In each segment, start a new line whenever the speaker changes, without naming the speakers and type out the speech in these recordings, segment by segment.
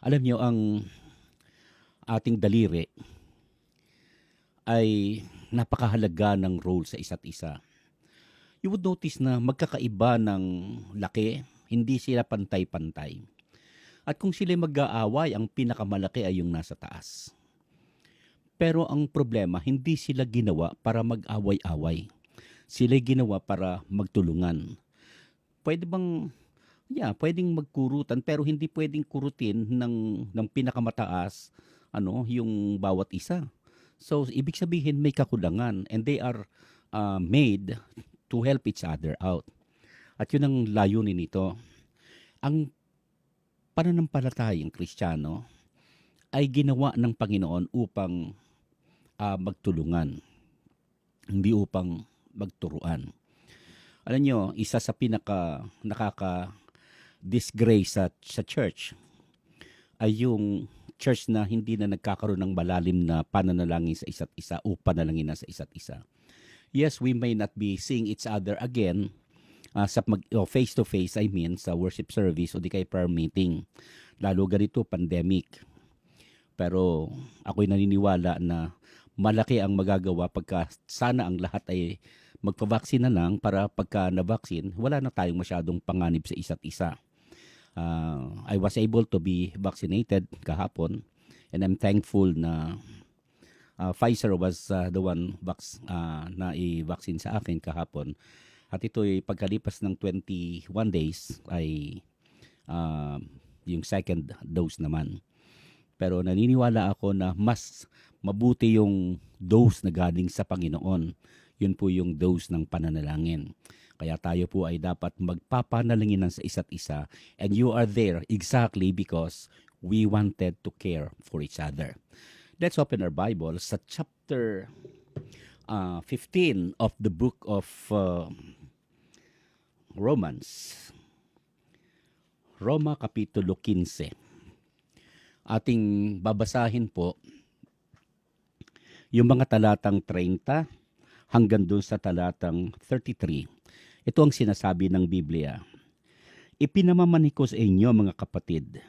Alam niyo ang ating daliri ay napakahalaga ng role sa isa't isa. You would notice na magkakaiba ng laki, hindi sila pantay-pantay. At kung sila mag-aaway, ang pinakamalaki ay yung nasa taas. Pero ang problema, hindi sila ginawa para mag-away-away. Sila ginawa para magtulungan. Pwede bang, pwedeng magkurutan pero hindi pwedeng kurutin ng pinakamataas yung bawat isa. So, ibig sabihin may kakulangan and they are made to help each other out. At yun ang layunin nito. Ang pananampalatayang Kristiyano ay ginawa ng Panginoon upang magtulungan, hindi upang magturuan. Alam nyo, isa sa pinaka nakaka-disgrace sa church ay yung church na hindi na nagkakaroon ng malalim na pananalangin sa isa't isa o panalangin na sa isa't isa. Yes, we may not be seeing each other again face-to-face, sa worship service o di kay prayer meeting. Lalo ganito, pandemic. Pero ako'y naniniwala na malaki ang magagawa pagka sana ang lahat ay magpa-vaccine na lang para pagka na-vaccine, wala na tayong masyadong panganib sa isa't isa. I was able to be vaccinated kahapon and I'm thankful na Pfizer was the one na i-vaccine sa akin kahapon. At ito'y pagkalipas ng 21 days ay yung second dose naman. Pero naniniwala ako na mas mabuti yung dose na galing sa Panginoon. Yun po yung dose ng pananalangin. Kaya tayo po ay dapat magpapanalangin sa isa't isa. And you are there exactly because we wanted to care for each other. Let's open our Bible sa chapter 15 of the book of Romans. Roma Kapitulo 15. Ating babasahin po yung mga talatang 30 hanggang doon sa talatang 33. Ito ang sinasabi ng Biblia. Ipinamamani ko sa inyo mga kapatid,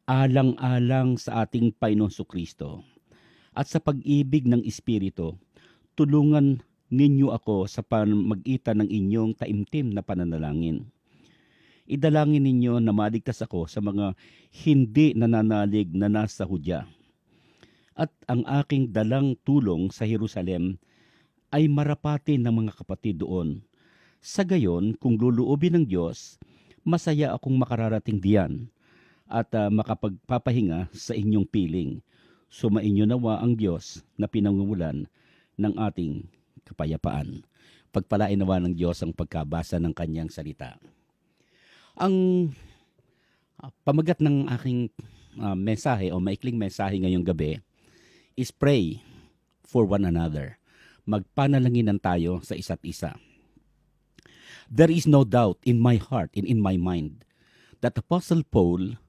alang-alang sa ating Panginoong Kristo at sa pag-ibig ng Espiritu, tulungan ninyo ako sa pamagitan ng inyong taimtim na pananalangin. Idalangin ninyo na maligtas ako sa mga hindi nananalig na nasa Hudya. At ang aking dalang tulong sa Jerusalem ay marapati ng mga kapatid doon. Sa gayon, kung luluobin ng Diyos, masaya akong makararating diyan at makapagpapahinga sa inyong piling. Sumainyo nawa ang Diyos na pinangungulan ng ating kapayapaan. Pagpalain nawa ng Diyos ang pagkabasa ng kanyang salita. Ang pamagat ng aking mensahe o maikling mensahe ngayong gabi is pray for one another. Magpanalanginan tayo sa isa't isa. There is no doubt in my heart and in my mind that Apostle Paul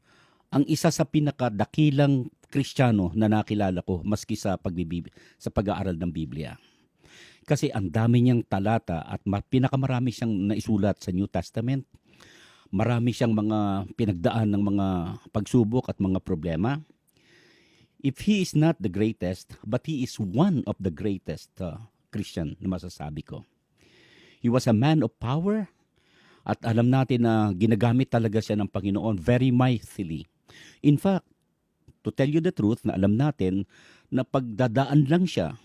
ang isa sa pinakadakilang Kristiyano na nakilala ko maski sa pag-aaral ng Biblia. Kasi ang dami niyang talata at pinakamarami siyang naisulat sa New Testament. Marami siyang mga pinagdaan ng mga pagsubok at mga problema. If he is not the greatest, but he is one of the greatest Christian na masasabi ko. He was a man of power at alam natin na ginagamit talaga siya ng Panginoon very mightily. In fact, to tell you the truth, na alam natin na pagdadaan lang siya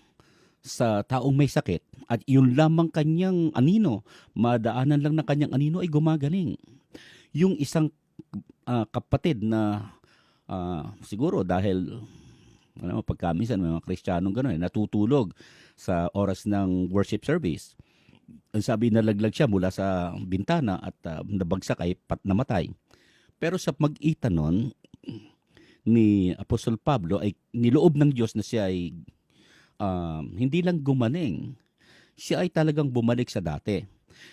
sa taong may sakit at yun lamang kanyang anino, madaanan lang ng kanyang anino ay gumagaling. Yung isang kapatid na siguro dahil pagkaminsan may mga Kristiyanong gano'n, natutulog sa oras ng worship service. Ang sabi, nalaglag siya mula sa bintana at nabagsak ay namatay. Pero sa mag-itan nun, ni Apostol Pablo ay niloob ng Diyos na siya ay hindi lang gumaling, siya ay talagang bumalik sa dati.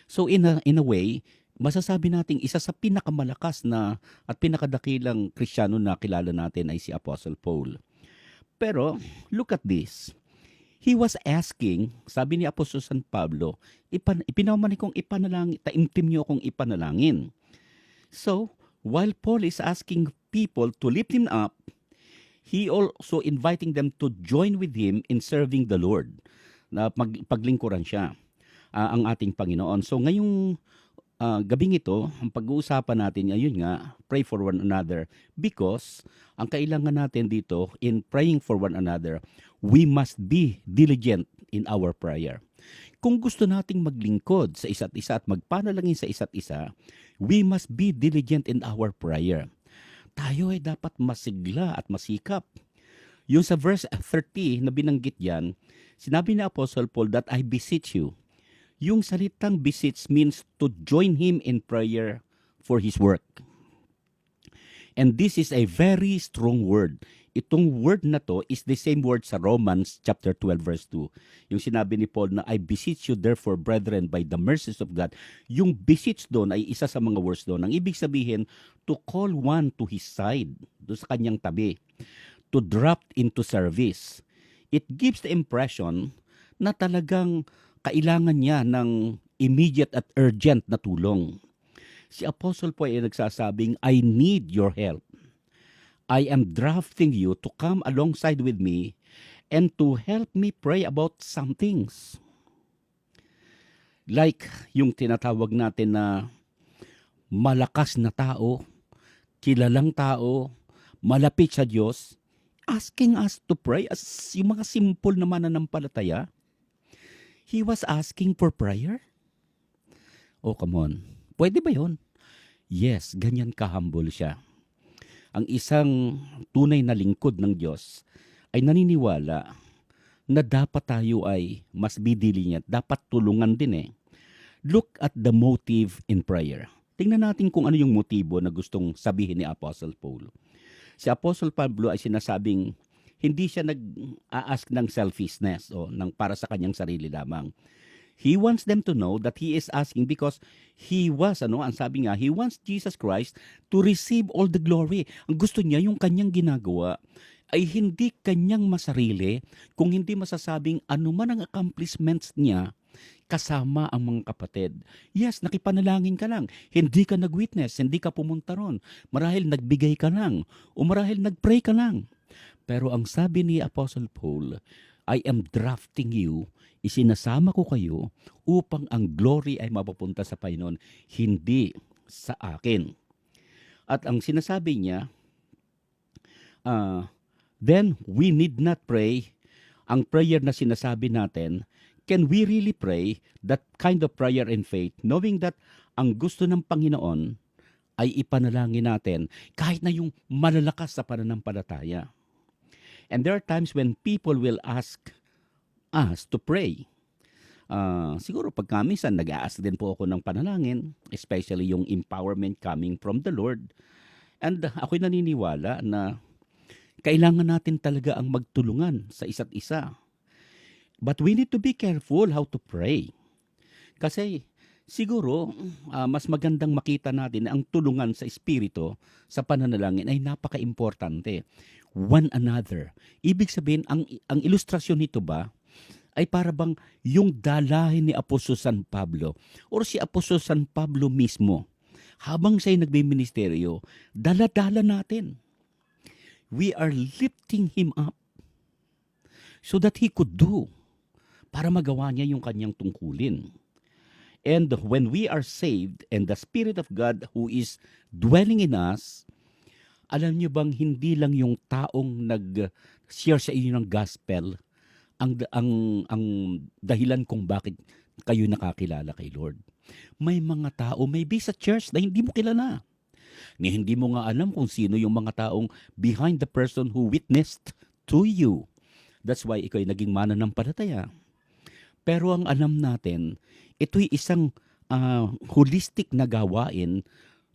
So in a way, masasabi nating isa sa pinakamalakas na at pinakadakilang Kristiyano na kilala natin ay si Apostle Paul. Pero look at this. He was asking, sabi ni Apostol San Pablo, ipinamani kong ipanalangin, taimtim niyo akong ipanalangin. So, while Paul is asking people to lift him up, he also inviting them to join with him in serving the Lord. Na paglingkuran siya ang ating Panginoon. So ngayong gabing ito, ang pag-uusapan natin, ayun nga, pray for one another. Because ang kailangan natin dito in praying for one another, we must be diligent in our prayer. Kung gusto nating maglingkod sa isa't isa at magpanalangin sa isa't isa, we must be diligent in our prayer. Tayo ay dapat masigla at masikap. Yung sa verse 30 na binanggit yan, sinabi ni Apostle Paul that I beseech you. Yung salitang beseech means to join him in prayer for his work. And this is a very strong word. Itong word na to is the same word sa Romans chapter 12 verse 2. Yung sinabi ni Paul na I beseech you therefore brethren by the mercies of God. Yung beseech doon ay isa sa mga words doon. Ang ibig sabihin, to call one to his side, doon sa kanyang tabi, to drop into service. It gives the impression na talagang kailangan niya ng immediate at urgent na tulong. Si Apostle po ay nagsasabing, I need your help. I am drafting you to come alongside with me and to help me pray about some things. Like yung tinatawag natin na malakas na tao, kilalang tao, malapit sa Diyos, asking us to pray as yung mga simple na mananampalataya. He was asking for prayer? Oh, come on. Pwede ba yun? Yes, ganyan ka-humble siya. Ang isang tunay na lingkod ng Diyos ay naniniwala na dapat tayo ay mas bidili niya. Dapat tulungan din eh. Look at the motive in prayer. Tingnan natin kung ano yung motibo na gustong sabihin ni Apostle Paul. Si Apostle Pablo ay sinasabing hindi siya nag-a-ask ng selfishness o ng para sa kanyang sarili lamang. He wants them to know that he is asking because he was, ang sabi nga, he wants Jesus Christ to receive all the glory. Ang gusto niya, yung kanyang ginagawa, ay hindi kanyang masarili kung hindi masasabing anuman ang accomplishments niya kasama ang mga kapatid. Yes, nakipanalangin ka lang. Hindi ka nag-witness, hindi ka pumunta ron. Marahil nagbigay ka lang o marahil nag-pray ka lang. Pero ang sabi ni Apostle Paul, I am drafting you, isinasama ko kayo upang ang glory ay mapapunta sa Panginoon, hindi sa akin. At ang sinasabi niya, then we need not pray. Ang prayer na sinasabi natin, can we really pray that kind of prayer in faith, knowing that ang gusto ng Panginoon ay ipanalangin natin kahit na yung malalakas sa pananampalataya. And there are times when people will ask us to pray. Siguro pagka minsan nag-a-ask din po ako ng panalangin, especially yung empowerment coming from the Lord. And ako'y naniniwala na kailangan natin talaga ang magtulungan sa isa't isa. But we need to be careful how to pray. Kasi siguro mas magandang makita natin na ang tulungan sa Espiritu sa pananalangin ay napaka-importante. One another. Ibig sabihin, ang ilustrasyon nito ba ay para bang yung dalahin ni Apostol San Pablo or si Apostol San Pablo mismo habang siya'y nagbiministeryo, dala-dala natin. We are lifting him up so that he could do para magawa niya yung kanyang tungkulin. And when we are saved and the Spirit of God who is dwelling in us, alam niyo bang hindi lang yung taong nag-share sa inyo ng gospel ang dahilan kung bakit kayo nakakilala kay Lord. May mga tao, maybe sa church na hindi mo kilala. Ni hindi mo nga alam kung sino yung mga taong behind the person who witnessed to you. That's why ikaw ay naging mananampalataya. Pero ang alam natin, ito'y isang holistic na gawain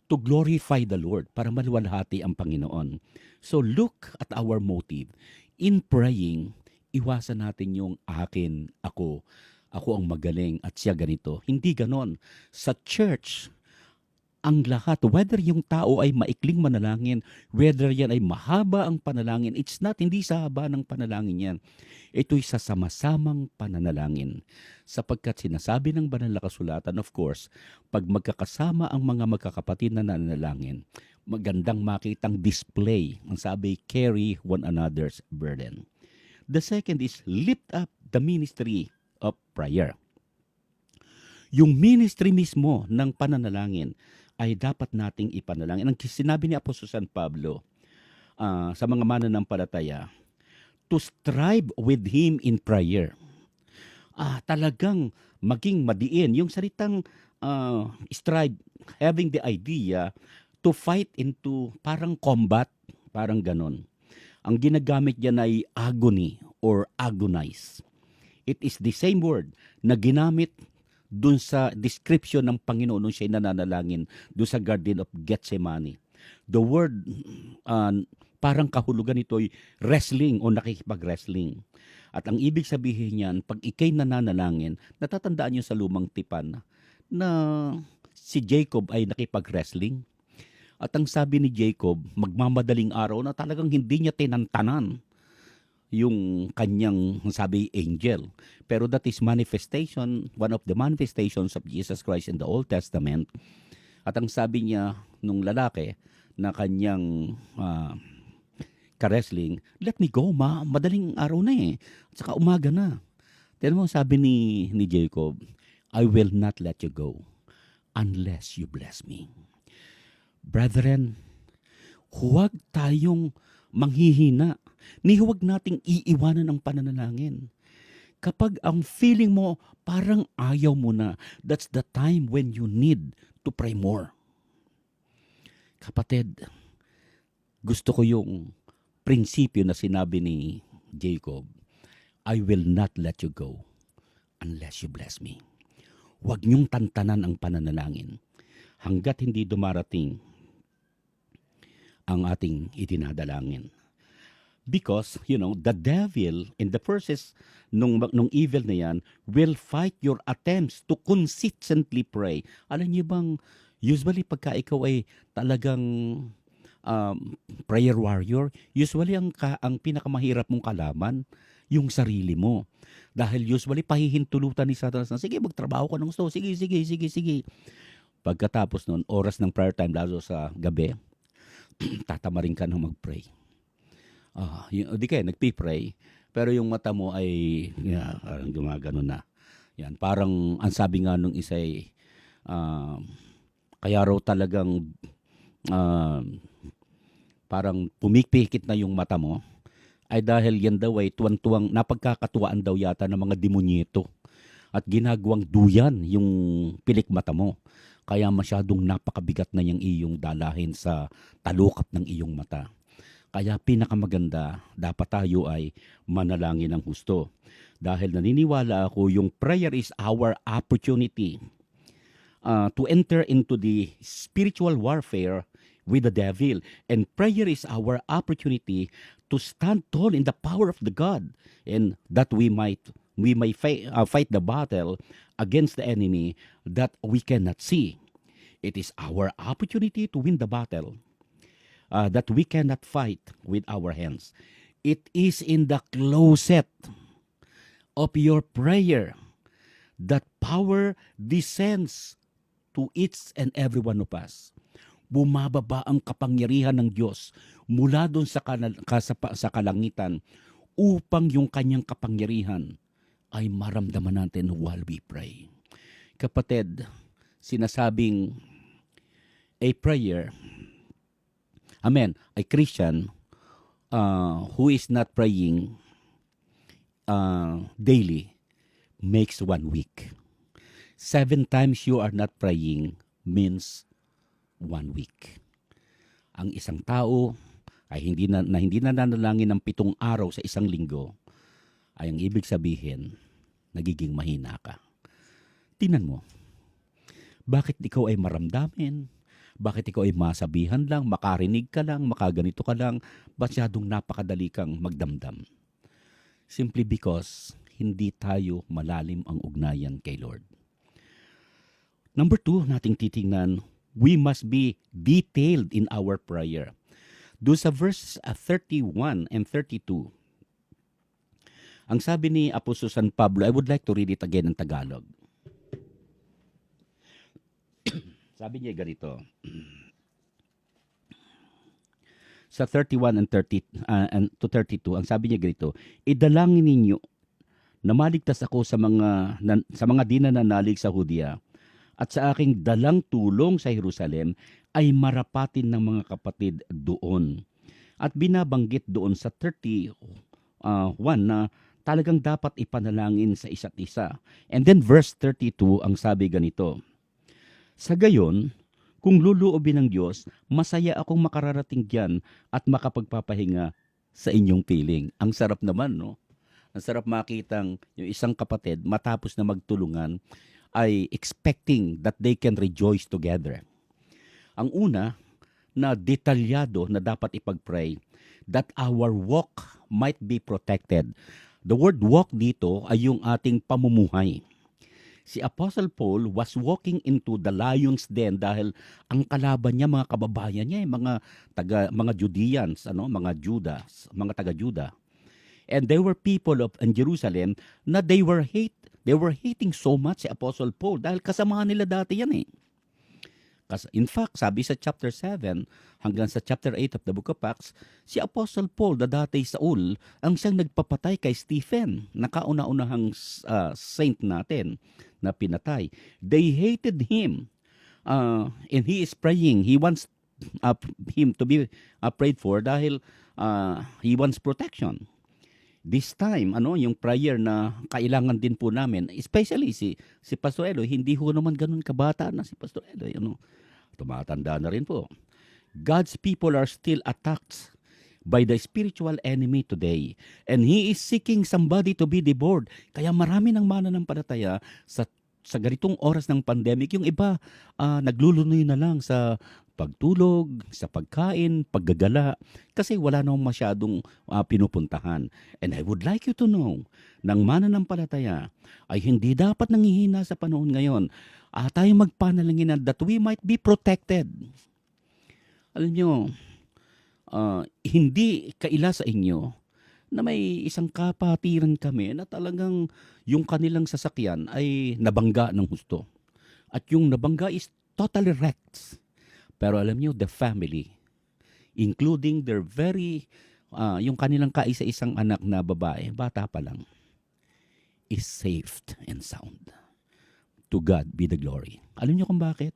to glorify the Lord, para maluwalhati ang Panginoon. So look at our motive. In praying, iwasan natin yung akin, ako ang magaling at siya ganito. Hindi ganon. Sa church, ang lahat, whether yung tao ay maikling manalangin, whether yan ay mahaba ang panalangin, it's not, hindi sa haba ng panalangin yan. Ito'y sa sama-samang pananalangin. Sapagkat sinasabi ng banal na kasulatan, of course, pag magkakasama ang mga magkakapatid na nanalangin, magandang makitang display. Ang sabi, carry one another's burden. The second is lift up the ministry of prayer. Yung ministry mismo ng pananalangin ay dapat nating ipanalangin. Ang sinabi ni Apostol San Pablo sa mga mananampalataya, to strive with him in prayer. Talagang maging madiin. Yung salitang strive, having the idea to fight into parang combat, parang ganon. Ang ginagamit diyan ay agony or agonize. It is the same word na ginamit dun sa description ng Panginoon nung siya'y nananalangin dun sa Garden of Gethsemane. The word, parang kahulugan nito ay wrestling o nakikipag-wrestling. At ang ibig sabihin niyan, pag ikay nananalangin, natatandaan niyo sa lumang tipan na si Jacob ay nakipag-wrestling. At ang sabi ni Jacob, magmamadaling araw na talagang hindi niya tinantanan yung kanyang, sabi, angel. Pero that is manifestation, one of the manifestations of Jesus Christ in the Old Testament. At ang sabi niya nung lalaki na kanyang ka-wrestling, let me go, madaling araw na eh. At saka umaga na. Tignan mo, sabi ni Jacob, I will not let you go unless you bless me. Brethren, huwag tayong manghihina. Ni huwag nating iiwanan ang pananalangin. Kapag ang feeling mo parang ayaw mo na, that's the time when you need to pray more. Kapatid, gusto ko yung prinsipyo na sinabi ni Jacob, I will not let you go unless you bless me. Huwag niyong tantanan ang pananalangin hanggat hindi dumarating ang ating itinadalangin. Because, the devil in the process nung evil na yan will fight your attempts to consistently pray. Alam niyo bang, usually pagka ikaw ay talagang prayer warrior, usually ang pinakamahirap mong kalaban, yung sarili mo. Dahil usually pahihintulutan ni Satanas na, sige, magtrabaho ka ng gusto, sige. Pagkatapos nun, oras ng prayer time, lalo sa gabi, tatamarin ka ng mag-pray. Di kayo, nagpipray, pero yung mata mo ay parang gumagano na. Yan, parang ang sabi nga nung isa'y, kaya raw talagang parang pumipikit na yung mata mo, ay dahil yan daw ay tuwang-tuwang, napagkakatuwaan daw yata ng mga demonyeto at ginagawang duyan yung pilik mata mo. Kaya masyadong napakabigat na yung iyong dalahin sa talukap ng iyong mata. Kaya pinakamaganda, dapat tayo ay manalangin ng husto. Dahil naniniwala ako, yung prayer is our opportunity to enter into the spiritual warfare with the devil. And prayer is our opportunity to stand tall in the power of the God, and that we may fight the battle against the enemy that we cannot see. It is our opportunity to win the battle that we cannot fight with our hands. It is in the closet of your prayer that power descends to each and every one of us. Bumababa ang kapangyarihan ng Diyos mula doon sa kalangitan upang yung kanyang kapangyarihan ay maramdaman natin while we pray. Kapatid, sinasabing a prayer, a Christian who is not praying daily makes 1 week. 7 times you are not praying means 1 week. Ang isang tao ay hindi na nananalangin ng 7 araw sa isang linggo, ay ang ibig sabihin, nagiging mahina ka. Tingnan mo, bakit ikaw ay maramdamin? Bakit ikaw ay masabihan lang, makarinig ka lang, makaganito ka lang, masyadong napakadali kang magdamdam? Simply because hindi tayo malalim ang ugnayan kay Lord. Number 2, nating titingnan, we must be detailed in our prayer. Doon sa verses 31 and 32, ang sabi ni Apostol San Pablo, I would like to read it again in Tagalog. Sabi niya ganito, sa 31 and 30 and to 32, ang sabi niya ganito, idalangin ninyo na maligtas ako sa mga dinanalig sa Hudiya at sa aking dalang tulong sa Jerusalem ay marapatin ng mga kapatid doon. At binabanggit doon sa 31 na talagang dapat ipanalangin sa isa't isa. And then verse 32, ang sabi ganito, sa gayon, kung luluobin ng Diyos, masaya akong makararating diyan at makapagpapahinga sa inyong piling. Ang sarap naman, no? Ang sarap makitang yung isang kapatid matapos na magtulungan ay expecting that they can rejoice together. Ang una na detalyado na dapat ipag-pray, that our walk might be protected. The word walk dito ay yung ating pamumuhay. Si Apostle Paul was walking into the lion's den dahil ang kalaban niya mga kababayan niya, mga Judeans, mga Judas, mga taga-Juda. And there were people in Jerusalem na they were hating so much si Apostle Paul dahil kasamahan nila dati yan eh. In fact, sabi sa chapter 7 hanggang sa chapter 8 of the book of Acts, si Apostle Paul, dati Saul, ang siyang nagpapatay kay Stephen, na kauna-unahang saint natin na pinatay. They hated him and he is praying. He wants him to be prayed for dahil he wants protection. This time, yung prayer na kailangan din po namin, especially si Pastor Eloy, hindi ho naman ganun kabata na si Pastor Eloy. Tumatanda na rin po. God's people are still attacked by the spiritual enemy today. And He is seeking somebody to be devoured. Kaya marami ng mananampalataya sa ganitong oras ng pandemic. Yung iba, naglulunoy na lang sa pagtulog, sa pagkain, paggagala, kasi wala namang masyadong pinupuntahan. And I would like you to know, ng mananampalataya ay hindi dapat nangihina sa panahon ngayon. Tayo magpanalangin that we might be protected. Alam nyo, hindi kaila sa inyo na may isang kapatiran kami na talagang yung kanilang sasakyan ay nabangga ng husto. At yung nabangga is totally wrecked. Pero alam nyo, the family, including their yung kanilang kaisa-isang anak na babae, bata pa lang, is saved and sound. To God be the glory. Alam nyo kung bakit?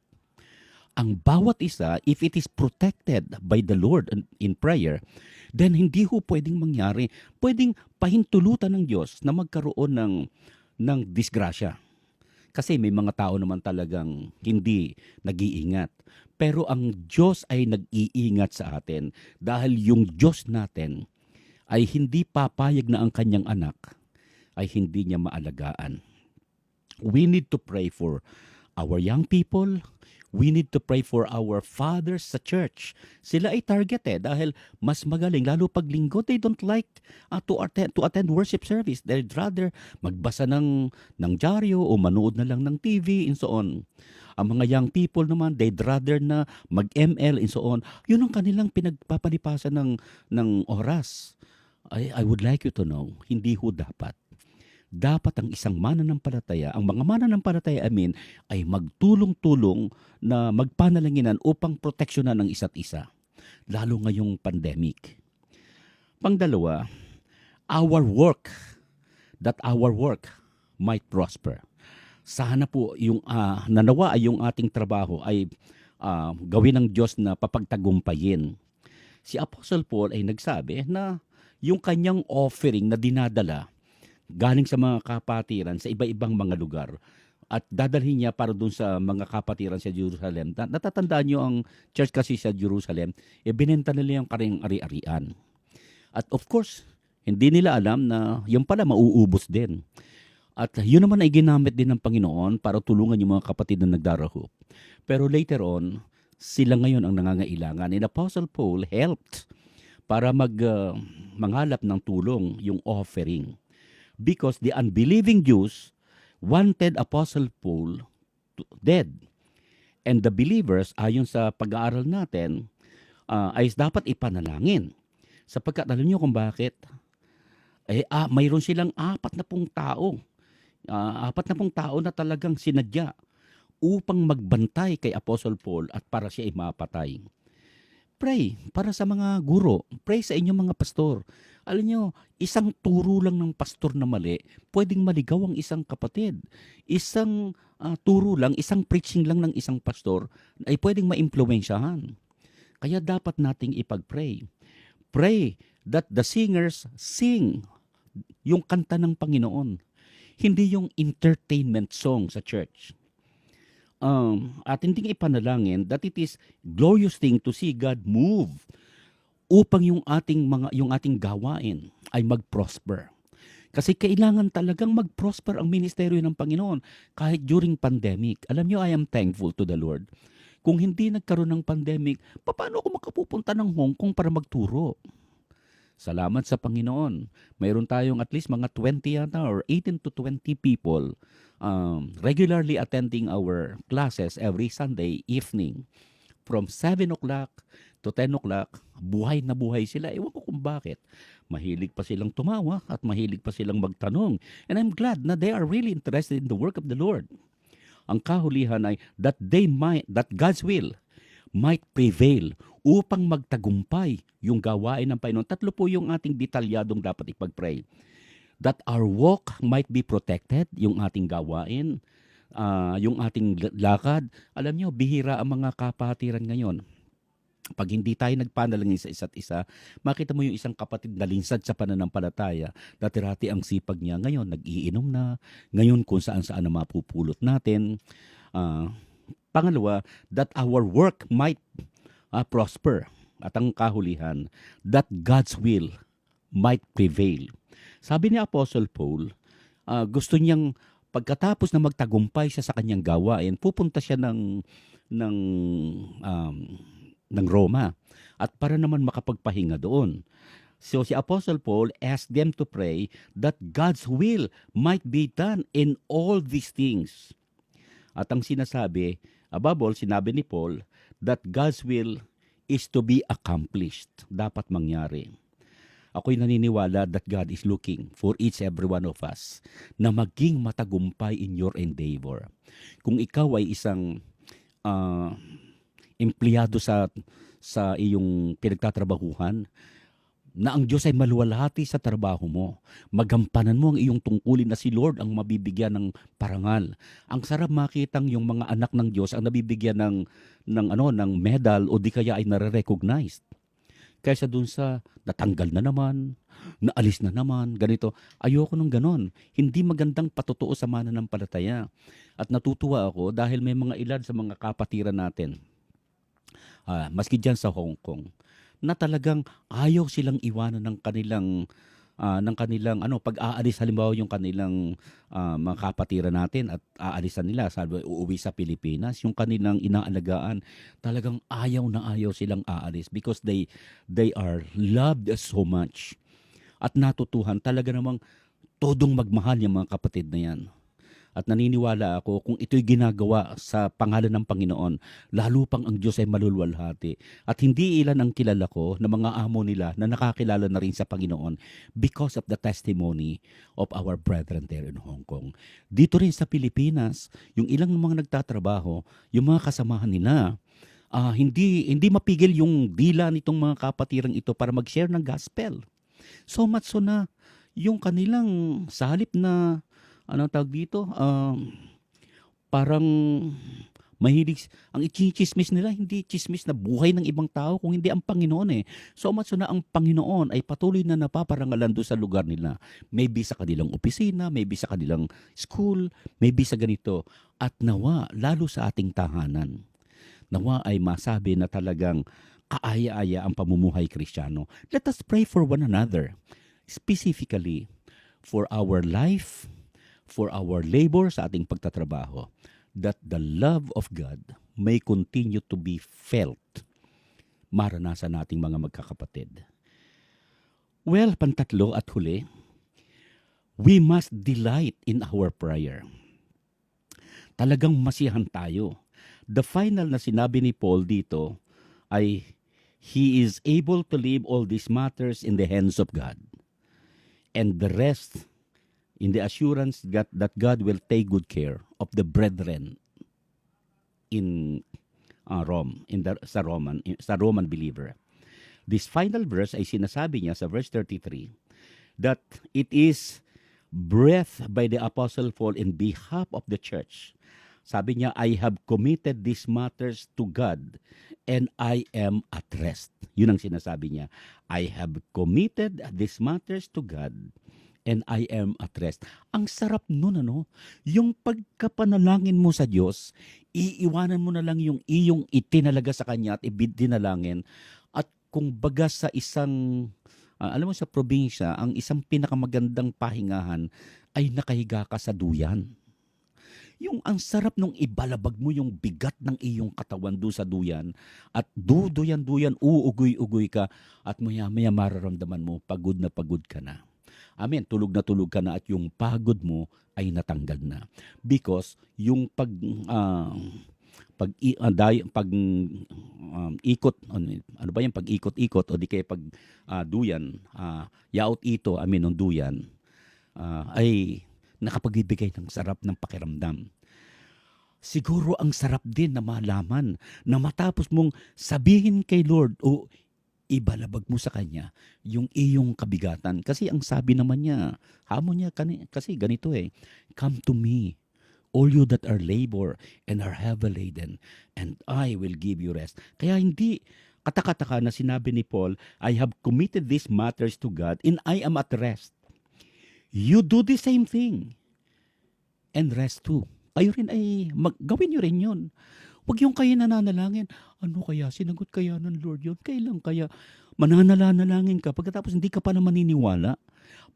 Ang bawat isa, if it is protected by the Lord in prayer, then hindi ho pwedeng mangyari. Pwedeng pahintulutan ng Diyos na magkaroon ng disgrasya. Kasi may mga tao naman talagang hindi nag-iingat. Pero ang Diyos ay nag-iingat sa atin dahil yung Diyos natin ay hindi papayag na ang kanyang anak ay hindi niya maalagaan. We need to pray for our young people. We need to pray for our fathers sa church. Sila ay targeted dahil mas magaling, lalo pag linggo, they don't like to attend worship service. They'd rather magbasa ng dyaryo o manood na lang ng TV and so on. Ang mga young people naman, they'd rather na mag-ML and so on. Yun ang kanilang pinagpapalipasan ng oras. I would like you to know, hindi ho dapat. Dapat ang isang mananampalataya, ang mga mananampalataya ay magtulong-tulong na magpanalanginan upang proteksyonan ang isa't isa. Lalo ngayong pandemic. Pangdalawa, that our work might prosper. Sana po yung nanawa ay yung ating trabaho ay gawin ng Diyos na papagtagumpayin. Si Apostle Paul ay nagsabi na yung kanyang offering na dinadala galing sa mga kapatiran sa iba-ibang mga lugar at dadalhin niya para dun sa mga kapatiran sa Jerusalem. Natatandaan niyo ang church kasi sa Jerusalem, binenta nila yung karing ari-arian. At of course, hindi nila alam na yung pala mauubos din. At yun naman ay ginamit din ng Panginoon para tulungan yung mga kapatid na nagdarahop. Pero later on, sila ngayon ang nangangailangan. And Apostle Paul helped para manghalap ng tulong yung offering. Because the unbelieving Jews wanted Apostle Paul dead. And the believers, ayon sa pag-aaral natin, ay dapat ipanalangin. Sapagkat alam niyo kung bakit? Mayroon silang 40 tao. 40 tao na talagang sinadya upang magbantay kay Apostle Paul at para siya ay mapatay. Pray para sa mga guro, pray sa inyong mga pastor. Alam niyo, isang turo lang ng pastor na mali, pwedeng maligaw ang isang kapatid. Isang turo lang, isang preaching lang ng isang pastor ay pwedeng maimpluwensyahan. Kaya dapat nating ipag-pray. Pray that the singers sing yung kanta ng Panginoon, hindi yung entertainment song sa church. At hindi ipanalangin that it is glorious thing to see God move upang yung ating gawain ay mag-prosper. Kasi kailangan talagang mag-prosper ang ministeryo ng Panginoon kahit during pandemic. Alam niyo, I am thankful to the Lord. Kung hindi nagkaroon ng pandemic, paano ako makapupunta ng Hong Kong para magturo? Salamat sa Panginoon. Mayroon tayong at least mga 20 yata or 18 to 20 people regularly attending our classes every Sunday evening. From 7 o'clock to 10 o'clock, buhay na buhay sila. Ewan ko kung bakit. Mahilig pa silang tumawa at mahilig pa silang magtanong. And I'm glad na they are really interested in the work of the Lord. Ang kahulihan ay that God's will might prevail upang magtagumpay yung gawain ng Panginoon. 3 po yung ating detalyadong dapat ipag-pray. That our walk might be protected, yung ating gawain, yung ating lakad. Alam niyo, bihira ang mga kapatiran ngayon. Pag hindi tayo nagpanalangin sa isa't isa, makita mo yung isang kapatid na linsad sa pananampalataya, dati-rati ang sipag niya, ngayon nag-iinom na, ngayon kung saan-saan na mapupulot natin. Pangalawa, that our work might prosper. At ang kahulihan, that God's will might prevail. Sabi ni Apostle Paul, gusto niyang pagkatapos na magtagumpay siya sa kanyang gawain, pupunta siya ng Roma at para naman makapagpahinga doon. So si Apostle Paul asked them to pray that God's will might be done in all these things. At ang sinasabi, above all, sinabi ni Paul that God's will is to be accomplished. Dapat mangyari. Ako'y naniniwala that God is looking for each every one of us na maging matagumpay in your endeavor. Kung ikaw ay isang empleyado sa iyong pinagtatrabahuhan, na ang Diyos ay maluwalhati sa trabaho mo. Magampanan mo ang iyong tungkulin na si Lord ang mabibigyan ng parangal. Ang sarap makitang yung mga anak ng Diyos ang nabibigyan ng medal o di kaya ay nare-recognize. Kaysa dun sa natanggal na naman, naalis na naman, ganito. Ayoko nung ganon. Hindi magandang patutuo sa mananampalataya. At natutuwa ako dahil may mga ilan sa mga kapatiran natin, maski dyan sa Hong Kong, na talagang ayaw silang iwanan ng kanilang pag-aalis, halimbawa yung kanilang mga kapatiran natin at aalisan nila, sabi uuwi sa Pilipinas, yung kanilang inaalagaan, talagang ayaw na ayaw silang aalis because they are loved so much. At natutuhan talaga namang todong magmahal yung mga kapatid na yan. At naniniwala ako kung ito'y ginagawa sa pangalan ng Panginoon, lalo pang ang Diyos ay malulwalhati. At hindi ilan ang kilala ko na mga amo nila na nakakilala na rin sa Panginoon because of the testimony of our brethren there in Hong Kong. Dito rin sa Pilipinas, yung ilang mga nagtatrabaho, yung mga kasamahan nila, hindi mapigil yung dila nitong mga kapatirang ito para mag-share ng gospel. So much so na yung kanilang sa halip na tawag dito? Parang mahilig, ang ichismis nila, hindi chismis na buhay ng ibang tao, kung hindi ang Panginoon eh. So much so na ang Panginoon ay patuloy na napaparangalan doon sa lugar nila. Maybe sa kanilang opisina, maybe sa kanilang school, maybe sa ganito. At nawa, lalo sa ating tahanan, nawa ay masabi na talagang kaaya-aya ang pamumuhay Kristiyano. Let us pray for one another. Specifically, for our life, for our labor sa ating pagtatrabaho, that the love of God may continue to be felt, maranasan nating mga magkakapatid. Well, pantatlo at huli, we must delight in our prayer. Talagang masiyahan tayo. The final na sinabi ni Paul dito ay, he is able to leave all these matters in the hands of God, and the rest in the assurance that God will take good care of the brethren in Rome, sa Roman believer. This final verse ay sinasabi niya sa verse 33 that it is breathed by the Apostle Paul in behalf of the church. Sabi niya, I have committed these matters to God and I am at rest. Yun ang sinasabi niya. I have committed these matters to God and I am at rest. Ang sarap nun, ano? Yung pagkapanalangin mo sa Diyos, iiwanan mo na lang yung iyong itinalaga sa Kanya at ibidinalangin. At kung baga sa isang, alam mo sa probinsya, ang isang pinakamagandang pahingahan ay nakahiga ka sa duyan. Yung ang sarap nung ibalabag mo yung bigat ng iyong katawan doon sa duyan at duyan-duyan, uugoy-ugoy ka at maya-maya mararamdaman mo pagod ka na. Amen, tulog na tulog ka na at yung pagod mo ay natanggal na. Because yung ikot, ano ba yung pag-ikot-ikot o di kaya duyan, yaot ito, ng duyan, ay nakapagbibigay ng sarap ng pakiramdam. Siguro ang sarap din na malaman na matapos mong sabihin kay Lord o ibalabag mo sa Kanya yung iyong kabigatan. Kasi ang sabi naman niya, hamon niya kasi ganito come to me, all you that are labor and are heavy laden, and I will give you rest. Kaya hindi katakataka na sinabi ni Paul, I have committed these matters to God and I am at rest. You do the same thing and rest too. Kayo rin ay gawin nyo rin yun. Huwag yung kayo nananalangin. Ano kaya? Sinagot kaya ng Lord yun? Kailan kaya? Mananalangin ka. Pagkatapos hindi ka pa na maniniwala.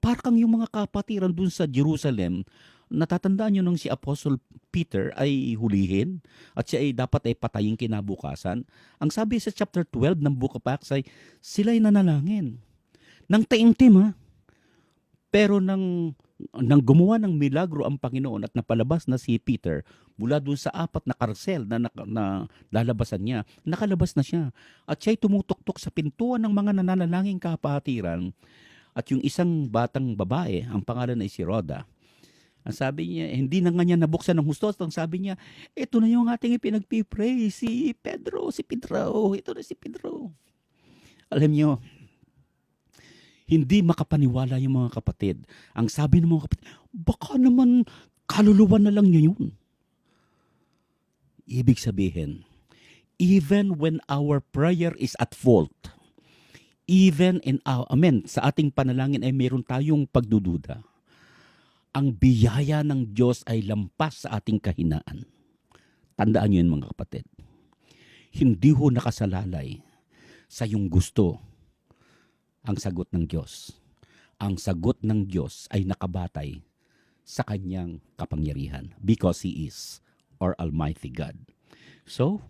Parang yung mga kapatiran dun sa Jerusalem, natatandaan nyo nung si Apostle Peter ay hulihin at siya ay dapat ay patayin kinabukasan. Ang sabi sa chapter 12 ng Book of Acts ay sila'y nanalangin. Nang taimtim ha. Pero nang gumawa ng milagro ang Panginoon at napalabas na si Peter mula dun sa 4 na karsel na lalabasan niya, nakalabas na siya. At siya'y tumutok-tok sa pintuan ng mga nananalangin kapatiran. At yung isang batang babae, ang pangalan ay si Rhoda, ang sabi niya, hindi na nga niya nabuksan ng husto. Ang sabi niya, ito na yung ating ipinagpipray, si Pedro. Ito na si Pedro. Alam niyo, hindi makapaniwala yung mga kapatid. Ang sabi ng mga kapatid, baka naman kaluluwa na lang niya yun. Ibig sabihin, even when our prayer is at fault, even in our, sa ating panalangin ay meron tayong pagdududa, ang biyaya ng Diyos ay lampas sa ating kahinaan. Tandaan niyo yun mga kapatid. Hindi ho nakasalalay sa iyong gusto ang sagot ng Diyos. Ang sagot ng Diyos ay nakabatay sa Kanyang kapangyarihan because He is our Almighty God. So,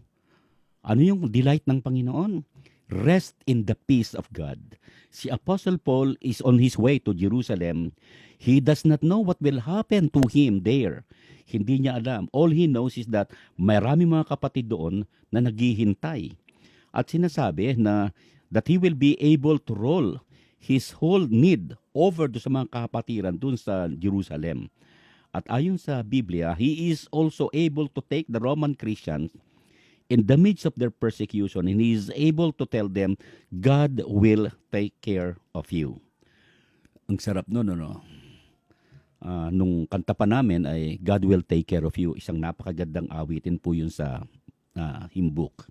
ano yung delight ng Panginoon? Rest in the peace of God. Si Apostle Paul is on his way to Jerusalem. He does not know what will happen to him there. Hindi niya alam. All he knows is that marami mga kapatid doon na naghihintay. At sinasabi na that he will be able to roll his whole need over do sa mga kapatiran dun sa Jerusalem. At ayon sa Biblia, he is also able to take the Roman Christians in the midst of their persecution and he is able to tell them, God will take care of you. Ang sarap nun, no? Nung kanta pa namin ay God will take care of you. Isang napakagandang awitin po yun sa hymn book.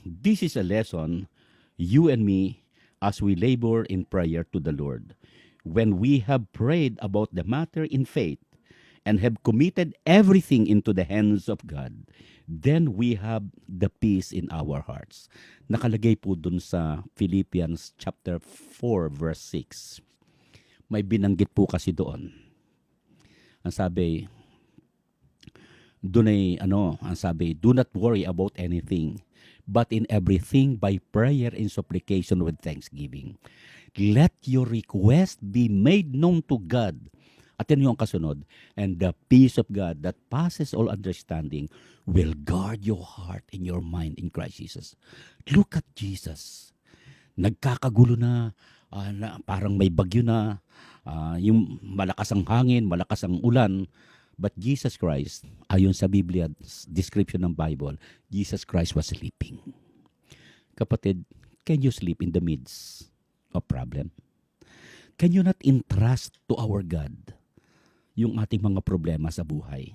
This is a lesson, you and me, as we labor in prayer to the Lord. When we have prayed about the matter in faith and have committed everything into the hands of God, then we have the peace in our hearts. Nakalagay po dun sa Philippians chapter 4 verse 6. May binanggit po kasi doon. Ang sabi, do not worry about anything, but in everything by prayer and supplication with thanksgiving. Let your request be made known to God. At yan yung kasunod. And the peace of God that passes all understanding will guard your heart and your mind in Christ Jesus. Look at Jesus. Nagkakagulo na, parang may bagyo na, yung malakas ang hangin, malakas ang ulan. But Jesus Christ, ayon sa Biblia, description ng Bible, Jesus Christ was sleeping. Kapatid, can you sleep in the midst of problem? Can you not entrust to our God yung ating mga problema sa buhay?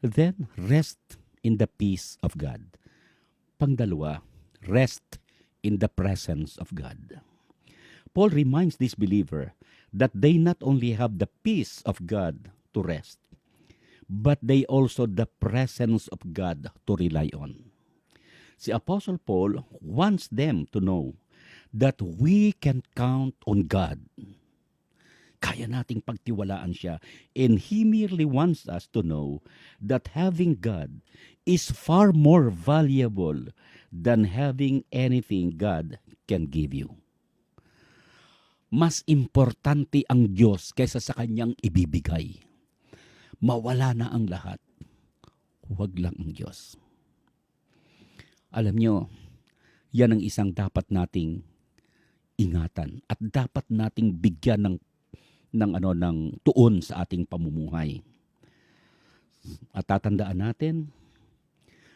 Then, rest in the peace of God. Pangdalawa, rest in the presence of God. Paul reminds this believer that they not only have the peace of God to rest, but they also the presence of God to rely on. Si Apostle Paul wants them to know that we can count on God. Kaya nating pagtiwalaan siya. And He merely wants us to know that having God is far more valuable than having anything God can give you. Mas importante ang Diyos kaysa sa Kanyang ibibigay. Mawala na ang lahat. Huwag lang ang Diyos. Alam nyo, yan ang isang dapat nating ingatan at dapat nating bigyan ng tuon sa ating pamumuhay. At tatandaan natin,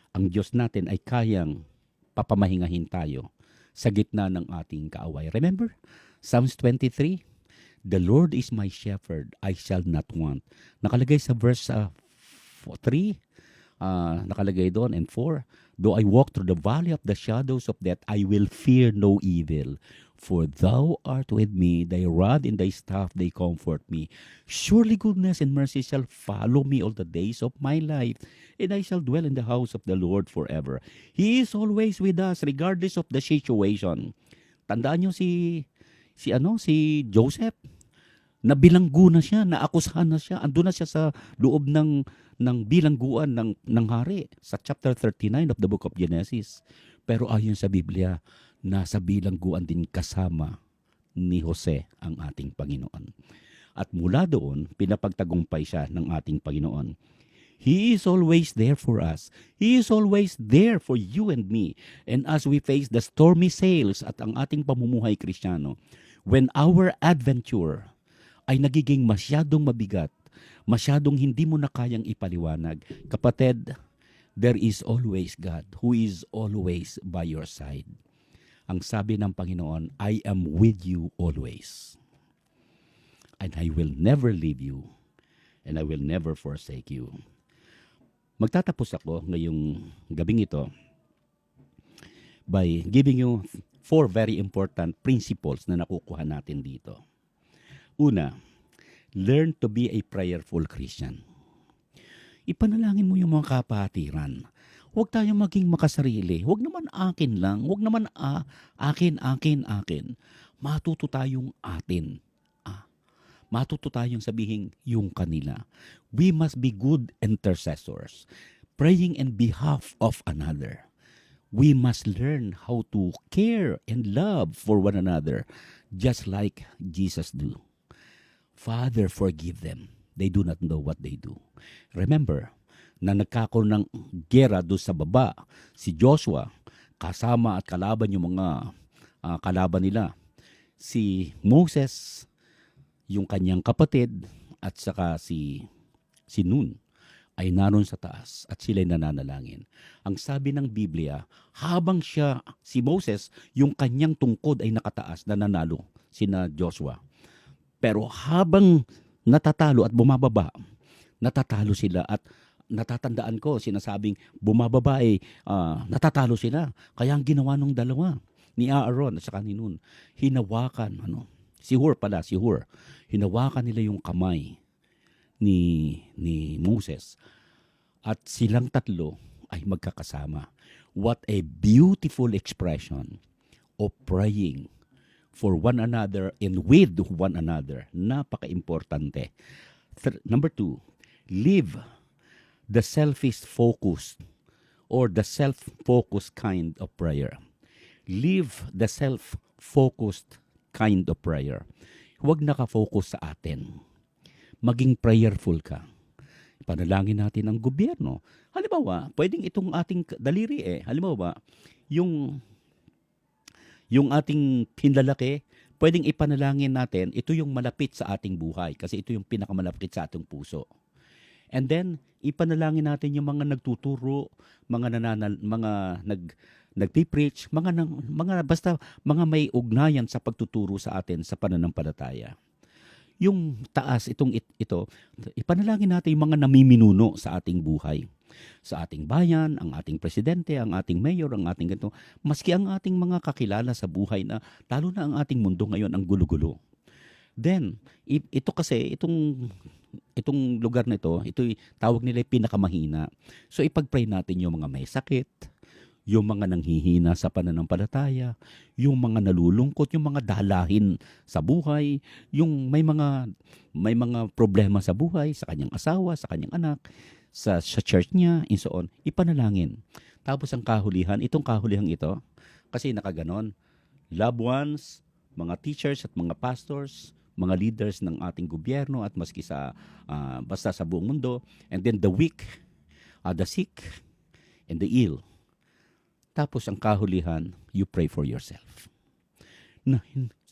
ang Diyos natin ay kayang papamahingahin tayo sa gitna ng ating kaaway. Remember, Psalms 23, the Lord is my shepherd, I shall not want. Nakalagay sa verse 3, nakalagay doon, and 4, though I walk through the valley of the shadows of death, I will fear no evil. For thou art with me, thy rod and thy staff, they comfort me. Surely goodness and mercy shall follow me all the days of my life, and I shall dwell in the house of the Lord forever. He is always with us, regardless of the situation. Tandaan nyo si Joseph. Nabilanggo na siya, naakusahan na siya, andun na siya sa loob ng bilangguan ng hari sa chapter 39 of the book of Genesis. Pero ayon sa Biblia, nasa bilangguan din kasama ni Jose ang ating Panginoon. At mula doon, pinapagtagumpay siya ng ating Panginoon. He is always there for us. He is always there for you and me. And as we face the stormy sails at ang ating pamumuhay Kristiyano, when our adventure ay nagiging masyadong mabigat, masyadong hindi mo na kayang ipaliwanag, kapatid, there is always God who is always by your side. Ang sabi ng Panginoon, I am with you always. And I will never leave you. And I will never forsake you. Magtatapos ako ngayong gabing ito by giving you 4 very important principles na nakukuha natin dito. Una, learn to be a prayerful Christian. Ipanalangin mo yung mga kapatiran. Huwag tayong maging makasarili. Huwag naman akin lang. Huwag naman akin. Matuto tayong atin. Matuto tayong sabihin yung kanila. We must be good intercessors, praying in behalf of another. We must learn how to care and love for one another, just like Jesus do. Father, forgive them. They do not know what they do. Remember, na nagkakaroon ng gera doon sa baba, si Joshua, kasama at kalaban yung mga kalaban nila. Si Moses, yung kanyang kapatid, at saka si Nun, ay naroon sa taas at sila'y nananalangin. Ang sabi ng Biblia, habang si Moses, yung kanyang tungkod ay nakataas na nanalo sina Joshua. Pero habang natatalo at bumababa, natatalo sila at natatandaan ko, sinasabing bumababa natatalo sila. Kaya ang ginawa ng dalawa, ni Aaron at saka ni Nun, hinawakan, si Hur, hinawakan nila yung kamay ni Moses. At silang tatlo ay magkakasama. What a beautiful expression of praying for one another and with one another. Napaka-importante. Number 2, live the selfish-focused or the self-focused kind of prayer. Live the self-focused kind of prayer. Huwag nakafocus sa atin. Maging prayerful ka. Panalangin natin ang gobyerno. Halimbawa, pwedeng itong ating daliri halimbawa, yung ating hinlalaki, pwedeng ipanalangin natin, ito yung malapit sa ating buhay kasi ito yung pinakamalapit sa ating puso. And then, ipanalangin natin yung mga nagtuturo, nagpi-preach, basta mga may ugnayan sa pagtuturo sa atin sa pananampalataya. Yung taas, ito, ipanalangin natin yung mga namiminuno sa ating buhay. Sa ating bayan, ang ating presidente, ang ating mayor, ang ating ganito. Maski ang ating mga kakilala sa buhay na, lalo na ang ating mundo ngayon, ang gulo-gulo. Then, ito kasi, itong lugar na ito tawag nila pinakamahina. So, ipag-pray natin yung mga may sakit, yung mga nanghihina sa pananampalataya, yung mga nalulungkot, yung mga dalahin sa buhay, yung may mga problema sa buhay, sa kanyang asawa, sa kanyang anak, sa church niya, and so on. Ipanalangin. Tapos ang kahulihan, itong kahulihan ito, kasi nakaganon, loved ones, mga teachers at mga pastors, mga leaders ng ating gobyerno at maski basta sa buong mundo, and then the weak, the sick, and the ill. Tapos ang kahulihan, you pray for yourself.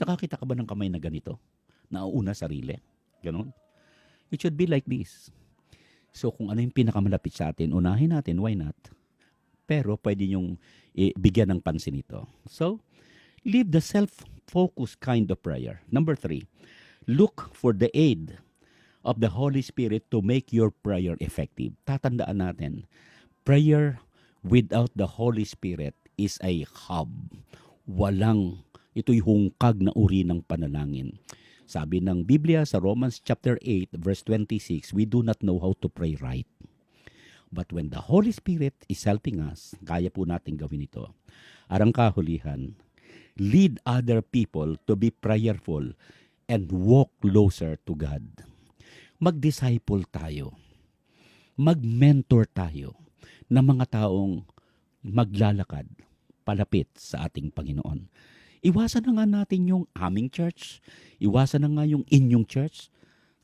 Nakakita ka ba ng kamay na ganito? Nauuna sarili. Ganon. It should be like this. So kung ano yung pinakamalapit sa atin, unahin natin, why not? Pero pwede niyong bigyan ng pansin ito. So, live the self-focused kind of prayer. Number 3, look for the aid of the Holy Spirit to make your prayer effective. Tatandaan natin, prayer without the Holy Spirit is a hub. Ito'y hungkag na uri ng panalangin. Sabi ng Biblia sa Romans chapter 8 verse 26, we do not know how to pray right. But when the Holy Spirit is helping us, kaya po natin gawin ito. Arang kahulihan, lead other people to be prayerful and walk closer to God. Mag-disciple tayo. Mag-mentor tayo ng mga taong maglalakad palapit sa ating Panginoon. Iwasan na nga natin yung aming church. Iwasan na nga yung inyong church.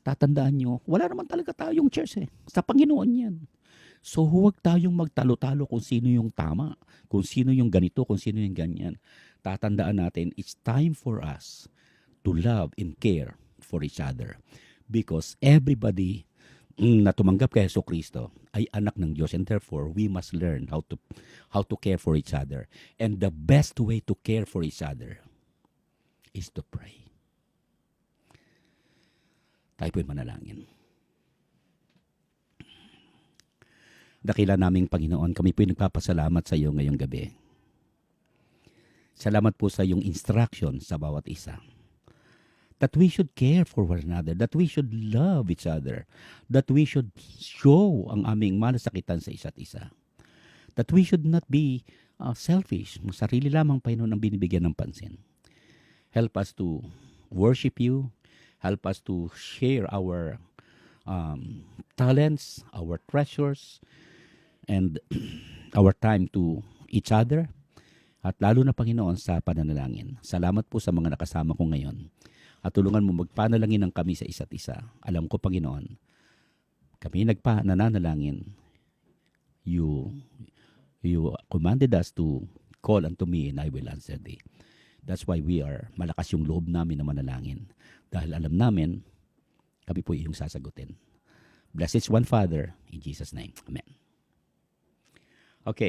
Tatandaan nyo, wala naman talaga tayong church Sa Panginoon yan. So huwag tayong magtalo-talo kung sino yung tama, kung sino yung ganito, kung sino yung ganyan. Tatandaan natin, it's time for us to love and care for each other. Because everybody na tumanggap kay Jesucristo ay anak ng Diyos, and therefore we must learn how to care for each other. And the best way to care for each other is to pray. Tayo po'y manalangin. Dakila naming Panginoon, kami po'y nagpapasalamat sa iyo ngayong gabi. Salamat po sa iyong instruction sa bawat isa. That we should care for one another, that we should love each other, that we should show ang aming malasakitan sa isa't isa. That we should not be selfish, sarili lamang Panginoon ang binibigyan ng pansin. Help us to worship you, help us to share our talents, our treasures, and our time to each other, at lalo na Panginoon sa pananalangin. Salamat po sa mga nakasama ko ngayon. At tulungan mo magpanalangin ng kami sa isa't isa. Alam ko, Panginoon, kami nananalangin. You commanded us to call unto me and I will answer thee. That's why malakas yung loob namin na manalangin. Dahil alam namin, kami po iyong sasagutin. Bless each one, Father, in Jesus' name. Amen. Okay.